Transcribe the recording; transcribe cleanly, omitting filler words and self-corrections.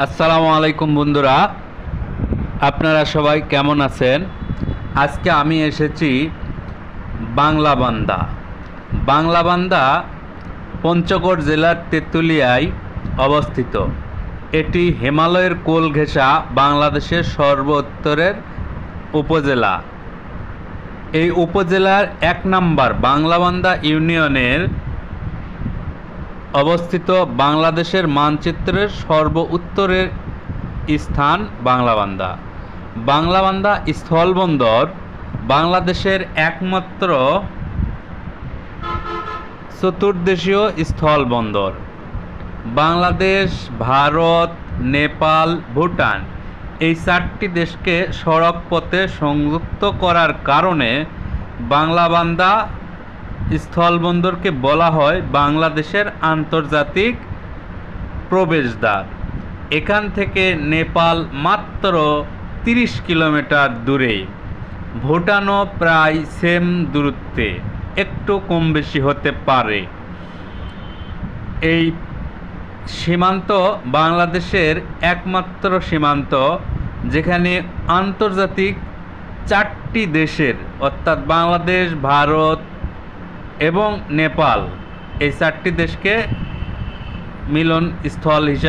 আসসালামু আলাইকুম বন্ধুরা, আপনারা সবাই কেমন আছেন? আজকে আমি এসেছি বাংলাবান্ধা। বাংলাবান্ধা পঞ্চগড় জেলার তেঁতুলিয়ায় অবস্থিত। এটি হিমালয়ের কোল ঘেঁষা বাংলাদেশের সর্বোত্তরের উপজেলা। এই উপজেলার ১ নম্বর বাংলাবান্ধা ইউনিয়নের অবস্থিত। বাংলাদেশের মানচিত্রের সর্ব উত্তরের স্থান বাংলাবান্ধা। বাংলাবান্ধা স্থলবন্দর বাংলাদেশের একমাত্র চতুর্দেশীয় স্থলবন্দর। বাংলাদেশ, ভারত, নেপাল, ভুটান এই ৪টি দেশকে সড়ক পথে সংযুক্ত করার কারণে বাংলাবান্ধা স্থলবন্দরকে বলা হয় বাংলাদেশের আন্তর্জাতিক প্রবেশদ্বার। এখান থেকে নেপাল মাত্র ৩০ কিলোমিটার দূরে, ভুটানও প্রায় সেম দূরত্বে, একটু কম বেশি হতে পারে। এই সীমান্ত বাংলাদেশের একমাত্র সীমান্ত যেখানে আন্তর্জাতিক ৪টি দেশের অর্থাৎ বাংলাদেশ, ভারত এবং নেপাল এই ৪টি দেশকে মিলন স্থল হিসাবে